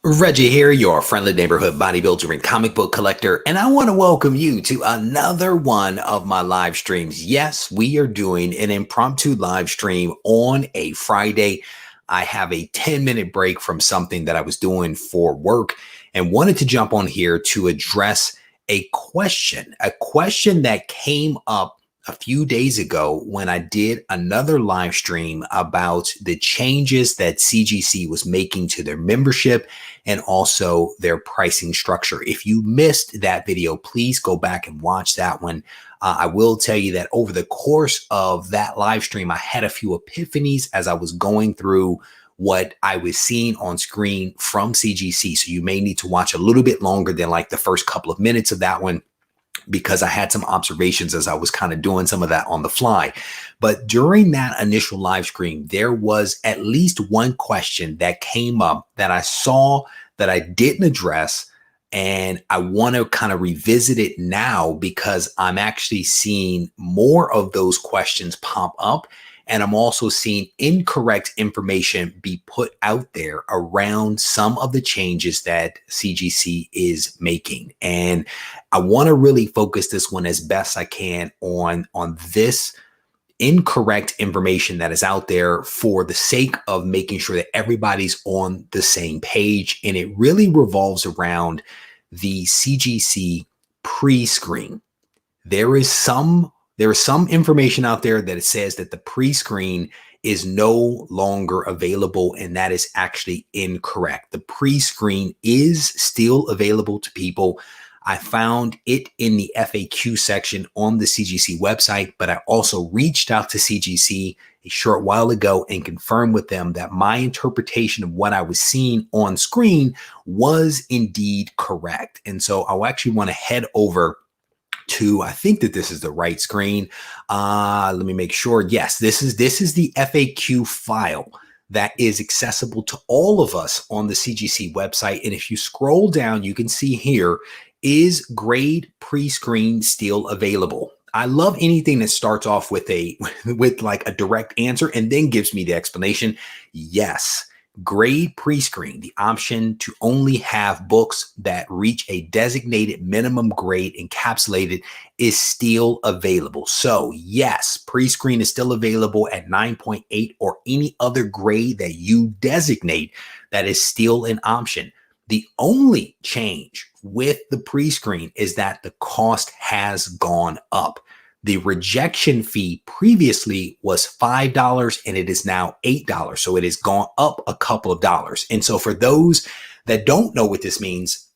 Reggie here, your friendly neighborhood bodybuilder and comic book collector, and I want to welcome you to another one of my live streams. Yes, we are doing an impromptu live stream on a Friday. I have a 10-minute break from something that I was doing for work and wanted to jump on here to address a question that came up a few days ago when I did another live stream about the changes that CGC was making to their membership and also their pricing structure. If you missed that video, please go back and watch that one. I will tell you that over the course of that live stream, I had a few epiphanies as I was going through what I was seeing on screen from CGC. So you may need to watch a little bit longer than like the first couple of minutes of that one, because I had some observations as I was kind of doing some of that on the fly. But during that initial live stream, there was at least one question that came up that I saw that I didn't address. And I want to kind of revisit it now because I'm actually seeing more of those questions pop up. And I'm also seeing incorrect information be put out there around some of the changes that CGC is making. And I want to really focus this one as best I can on this incorrect information that is out there for the sake of making sure that everybody's on the same page. And it really revolves around the CGC pre-screen. There is some information out there that it says that the pre-screen is no longer available, and that is actually incorrect. The pre-screen is still available to people. I found it in the FAQ section on the CGC website, but I also reached out to CGC a short while ago and confirmed with them that my interpretation of what I was seeing on screen was indeed correct. And so I'll actually want to head over to, I think that this is the right screen. Let me make sure. Yes, this is the FAQ file that is accessible to all of us on the CGC website. And if you scroll down, you can see here, is grade pre-screen still available? I love anything that starts off with like a direct answer and then gives me the explanation. Yes. Grade pre-screen, the option to only have books that reach a designated minimum grade encapsulated, is still available. So yes, pre-screen is still available at 9.8 or any other grade that you designate. That is still an option. The only change with the pre-screen is that the cost has gone up. The rejection fee previously was $5 and it is now $8. So it has gone up a couple of dollars. And so for those that don't know what this means,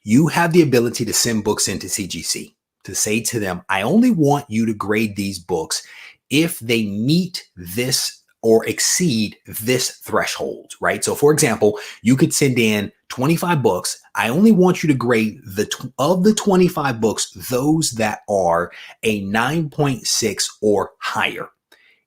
you have the ability to send books into CGC to say to them, I only want you to grade these books if they meet this or exceed this threshold, right? So for example, you could send in 25 books. I only want you to grade of the 25 books, those that are a 9.6 or higher.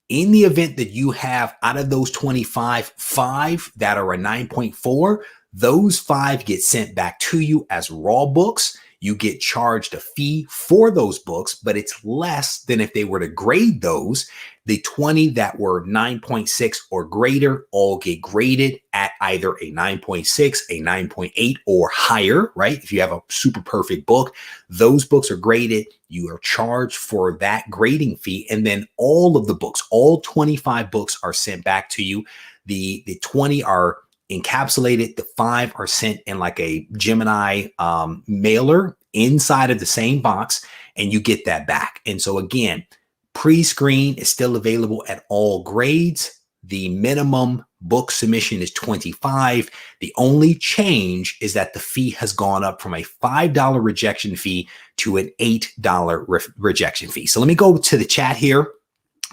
In the event that you have out of those 25, 5 that are a 9.4, those 5 get sent back to you as raw books. You get charged a fee for those books, but it's less than if they were to grade those. The 20 that were 9.6 or greater all get graded at either a 9.6, a 9.8 or higher, right? If you have a super perfect book, those books are graded. You are charged for that grading fee. And then all of the books, all 25 books are sent back to you. The 20 are encapsulated. The 5 are sent in like a Gemini mailer inside of the same box, and you get that back. And so again, pre-screen is still available at all grades. The minimum book submission is 25. The only change is that the fee has gone up from a $5 rejection fee to an $8 rejection fee. So let me go to the chat here.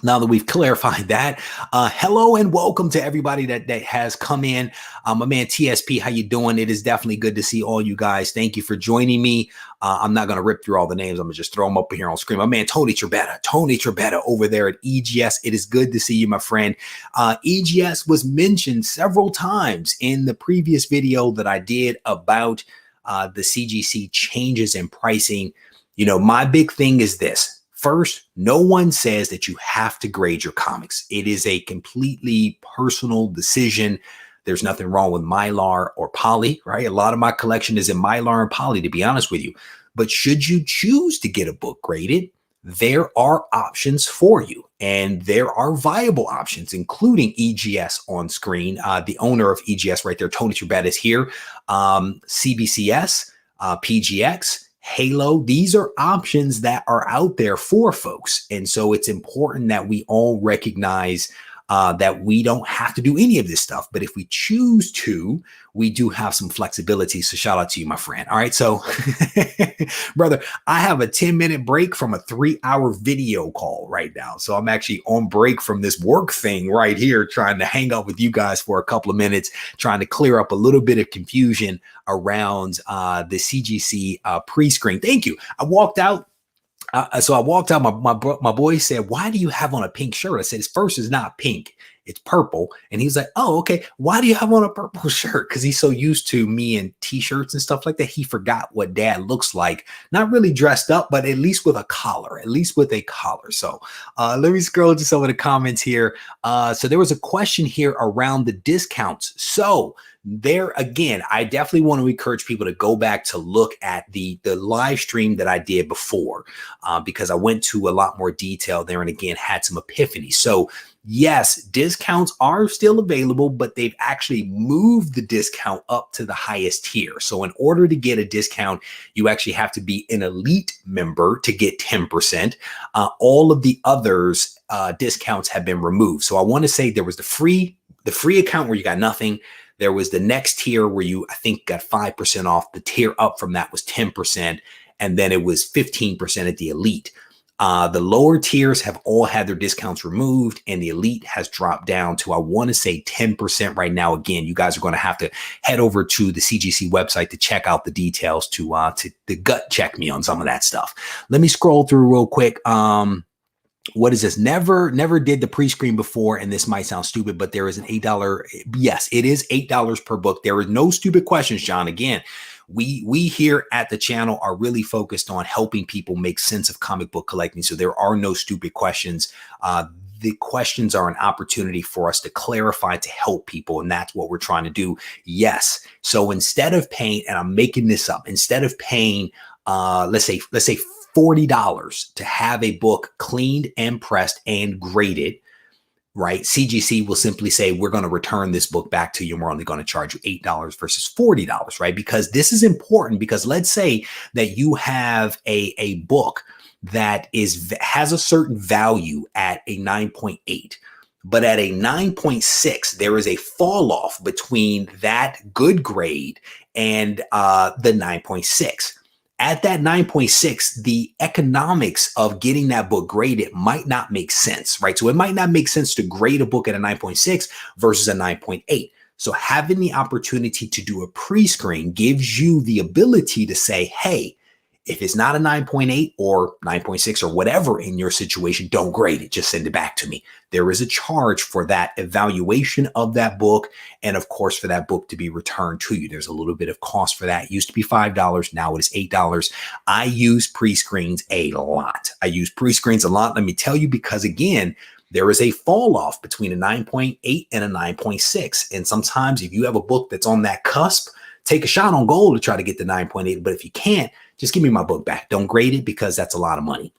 Now that we've clarified that, hello and welcome to everybody that has come in. My man TSP, how you doing? It is definitely good to see all you guys. Thank you for joining me. I'm not going to rip through all the names. I'm going to just throw them up here on screen. My man Tony Trebetta over there at EGS. It is good to see you, my friend. EGS was mentioned several times in the previous video that I did about the CGC changes in pricing. You know, my big thing is this. First, no one says that you have to grade your comics. It is a completely personal decision There's nothing wrong with Mylar or poly, right? A lot of my collection is in Mylar and poly, to be honest with you. But should you choose to get a book graded, there are options for you, and there are viable options, including EGS on screen. The owner of EGS right there, Tony Trebet, is here. CBCS, PGX, Halo, these are options that are out there for folks. And so it's important that we all recognize that we don't have to do any of this stuff. But if we choose to, we do have some flexibility. So shout out to you, my friend. All right. So brother, I have a 10-minute break from a 3-hour video call right now. So I'm actually on break from this work thing right here, trying to hang out with you guys for a couple of minutes, trying to clear up a little bit of confusion around the CGC pre-screen. Thank you. I walked out. So I walked out. My boy said, "Why do you have on a pink shirt?" I said, "His first is not pink, it's purple." And he was like, "Oh, okay. Why do you have on a purple shirt?" Because he's so used to me in t-shirts and stuff like that, he forgot what dad looks like. Not really dressed up, but at least with a collar. So let me scroll to some of the comments here. So there was a question here around the discounts. So there again, I definitely want to encourage people to go back to look at the live stream that I did before, because I went to a lot more detail there and again had some epiphanies. So yes, discounts are still available, but they've actually moved the discount up to the highest tier. So in order to get a discount, you actually have to be an elite member to get 10%. All of the others discounts have been removed. So I want to say there was the free account where you got nothing. There was the next tier where you, I think, got 5% off. The tier up from that was 10%. And then it was 15% at the elite. The lower tiers have all had their discounts removed, and the elite has dropped down to, I want to say, 10% right now. Again, you guys are going to have to head over to the CGC website to check out the details, to gut check me on some of that stuff. Let me scroll through real quick. What is this? Never did the pre-screen before, and this might sound stupid, but there is an $8. Yes, it is $8 per book. There is no stupid questions, John. Again, we here at the channel are really focused on helping people make sense of comic book collecting. So there are no stupid questions. The questions are an opportunity for us to clarify, to help people. And that's what we're trying to do. Yes. So instead of paying, and I'm making this up, instead of paying, let's say $40 to have a book cleaned and pressed and graded, right? CGC will simply say, we're going to return this book back to you, and we're only going to charge you $8 versus $40, right? Because this is important, because let's say that you have a book that has a certain value at a 9.8, but at a 9.6, there is a fall off between that good grade and the 9.6. At that 9.6, the economics of getting that book graded might not make sense, right? So it might not make sense to grade a book at a 9.6 versus a 9.8. So having the opportunity to do a pre-screen gives you the ability to say, hey, if it's not a 9.8 or 9.6 or whatever in your situation, don't grade it. Just send it back to me. There is a charge for that evaluation of that book, and of course, for that book to be returned to you. There's a little bit of cost for that. It used to be $5. Now it is $8. I use pre-screens a lot. Let me tell you, because again, there is a fall off between a 9.8 and a 9.6. And sometimes if you have a book that's on that cusp, take a shot on goal to try to get the 9.8. But if you can't, just give me my book back. Don't grade it, because that's a lot of money.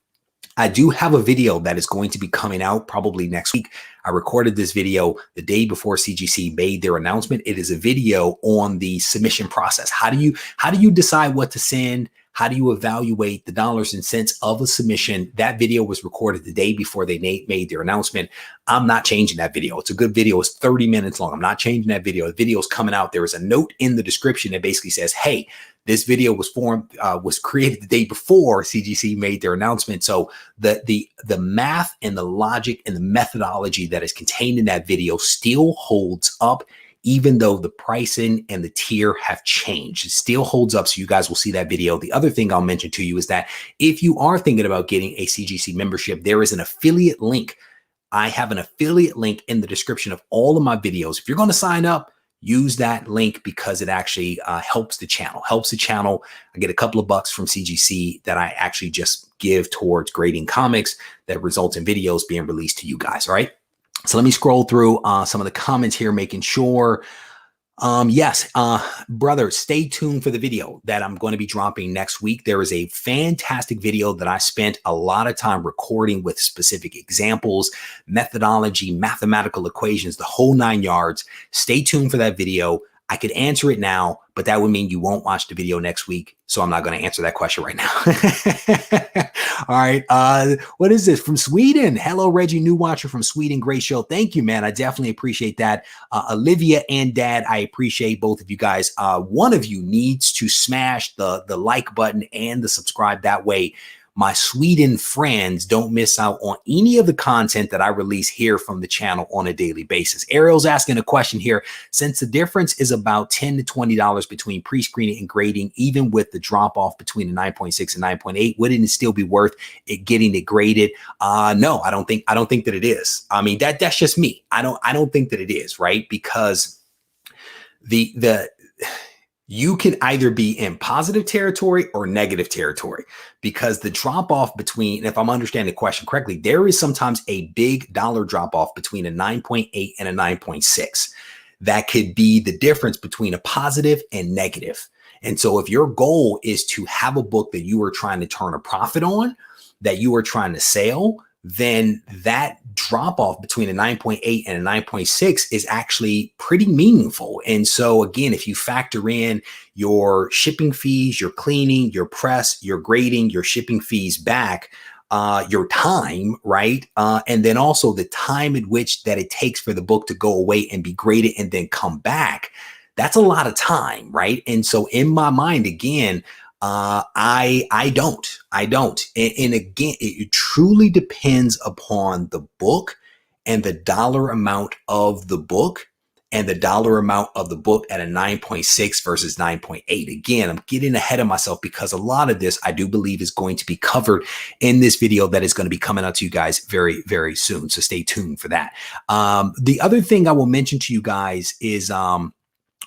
I do have a video that is going to be coming out probably next week. I recorded this video the day before CGC made their announcement. It is a video on the submission process. How do you decide what to send? How do you evaluate the dollars and cents of a submission? That video was recorded the day before they made their announcement. I'm not changing that video. It's a good video. It's 30 minutes long. I'm not changing that video. The video is coming out. There is a note in the description that basically says, hey, this video was created the day before CGC made their announcement. So the math and the logic and the methodology that is contained in that video still holds up, even though the pricing and the tier have changed. It still holds up. So you guys will see that video. The other thing I'll mention to you is that if you are thinking about getting a CGC membership, there is an affiliate link. I have an affiliate link in the description of all of my videos. If you're going to sign up, use that link, because it actually helps the channel. I get a couple of bucks from CGC that I actually just give towards grading comics that results in videos being released to you guys. All right. So let me scroll through some of the comments here, making sure Yes, brother, stay tuned for the video that I'm going to be dropping next week. There is a fantastic video that I spent a lot of time recording with specific examples, methodology, mathematical equations, the whole 9 yards. Stay tuned for that video. I could answer it now, but that would mean you won't watch the video next week. So I'm not going to answer that question right now. All right. What is this from Sweden? Hello, Reggie, new watcher from Sweden. Great show. Thank you, man. I definitely appreciate that. Olivia and Dad, I appreciate both of you guys. One of you needs to smash the like button and the subscribe. That way, my Sweden friends don't miss out on any of the content that I release here from the channel on a daily basis. Ariel's asking a question here. Since the difference is about $10 to $20 between pre-screening and grading, even with the drop off between the 9.6 and 9.8, wouldn't it still be worth it getting it graded? No, I don't think that it is. I mean, that's just me. I don't think that it is, right? Because you can either be in positive territory or negative territory, because the drop off between, if I'm understanding the question correctly, there is sometimes a big dollar drop off between a 9.8 and a 9.6. That could be the difference between a positive and negative. And so if your goal is to have a book that you are trying to turn a profit on, that you are trying to sell, then that drop off between a 9.8 and a 9.6 is actually pretty meaningful. And so again, if you factor in your shipping fees, your cleaning, your press, your grading, your shipping fees back, your time, right? And then also the time at which that it takes for the book to go away and be graded and then come back, that's a lot of time, right? And so in my mind, again, I don't. And again, it truly depends upon the book and the dollar amount of the book and the dollar amount of the book at a 9.6 versus 9.8. Again, I'm getting ahead of myself because a lot of this I do believe is going to be covered in this video that is going to be coming out to you guys very, very soon. So stay tuned for that. The other thing I will mention to you guys is,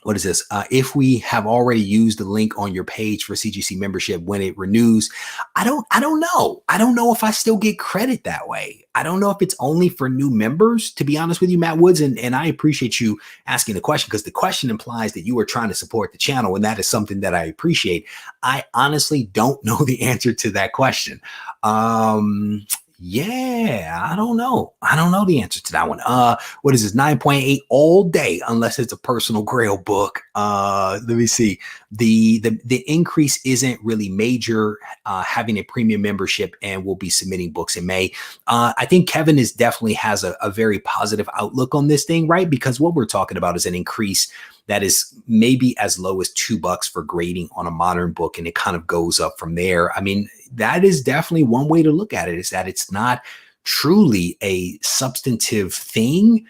what is this? If we have already used the link on your page for CGC membership when it renews, I don't know. I don't know if I still get credit that way. I don't know if it's only for new members, to be honest with you, Matt Woods. And I appreciate you asking the question, because the question implies that you are trying to support the channel. And that is something that I appreciate. I honestly don't know the answer to that question. Yeah, I don't know. I don't know the answer to that one. What is this? 9.8 all day, unless it's a personal grail book. Let me see. The increase isn't really major, having a premium membership, and we'll be submitting books in May. I think Kevin definitely has a very positive outlook on this thing, right? Because what we're talking about is an increase that is maybe as low as $2 for grading on a modern book, and it kind of goes up from there. I mean, that is definitely one way to look at it, is that it's not truly a substantive thing.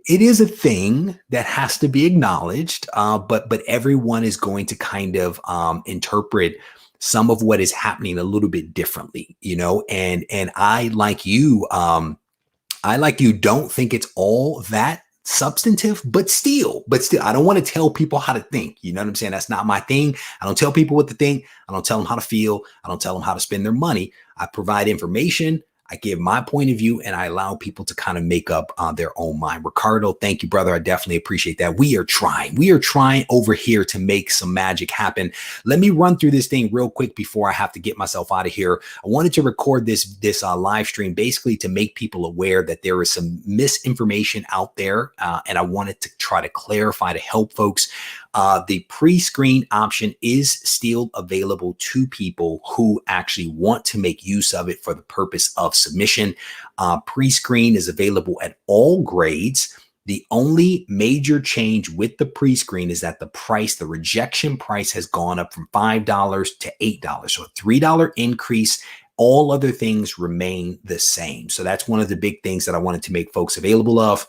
It is a thing that has to be acknowledged, but everyone is going to kind of interpret some of what is happening a little bit differently, you know. And I, like you, don't think it's all that substantive, but still, I don't want to tell people how to think. You know what I'm saying? That's not my thing. I don't tell people what to think. I don't tell them how to feel. I don't tell them how to spend their money. I provide information. I give my point of view, and I allow people to kind of make up their own mind. Ricardo, thank you, brother. I definitely appreciate that. We are trying over here to make some magic happen. Let me run through this thing real quick before I have to get myself out of here. I wanted to record this live stream basically to make people aware that there is some misinformation out there, and I wanted to try to clarify to help folks. The pre-screen option is still available to people who actually want to make use of it for the purpose of submission. Pre-screen is available at all grades. The only major change with the pre-screen is that the rejection price has gone up from $5 to $8. So a $3 increase. All other things remain the same. So that's one of the big things that I wanted to make folks available of.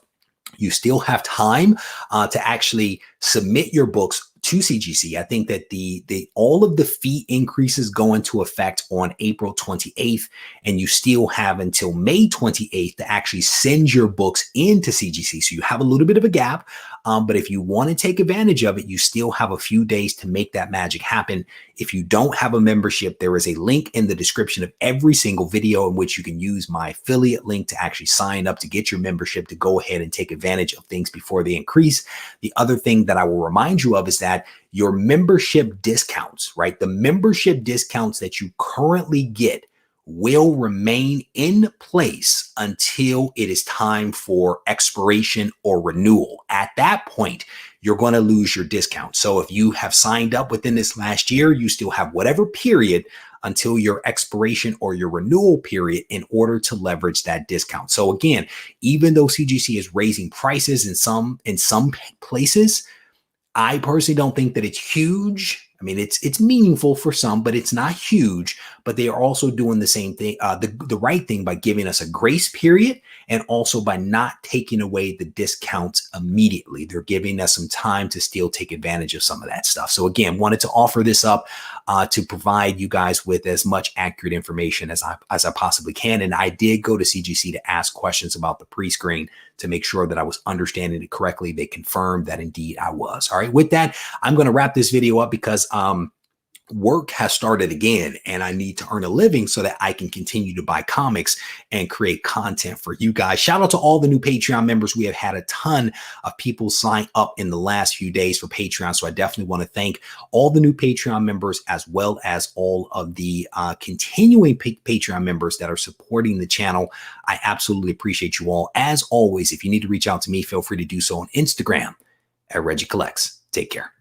You still have time to actually submit your books to CGC. I think that all of the fee increases go into effect on April 28th, and you still have until May 28th to actually send your books into CGC. So you have a little bit of a gap. But if you want to take advantage of it, you still have a few days to make that magic happen. If you don't have a membership, there is a link in the description of every single video in which you can use my affiliate link to actually sign up to get your membership to go ahead and take advantage of things before they increase. The other thing that I will remind you of is that your membership discounts, right? The membership discounts that you currently get will remain in place until it is time for expiration or renewal. At that point, you're going to lose your discount. So if you have signed up within this last year, you still have whatever period until your expiration or your renewal period in order to leverage that discount. So again, even though CGC is raising prices in some places, I personally don't think that it's huge. I mean, it's meaningful for some, but it's not huge. But they are also doing the same thing, the right thing by giving us a grace period and also by not taking away the discounts immediately. They're giving us some time to still take advantage of some of that stuff. So again, wanted to offer this up to provide you guys with as much accurate information as I possibly can. And I did go to CGC to ask questions about the pre-screen to make sure that I was understanding it correctly. They confirmed that indeed I was. All right. With that, I'm going to wrap this video up because work has started again and I need to earn a living so that I can continue to buy comics and create content for you guys. Shout out to all the new Patreon members. We have had a ton of people sign up in the last few days for Patreon. So I definitely want to thank all the new Patreon members as well as all of the continuing Patreon members that are supporting the channel. I absolutely appreciate you all. As always, if you need to reach out to me, feel free to do so on Instagram at Regie Collects. Take care.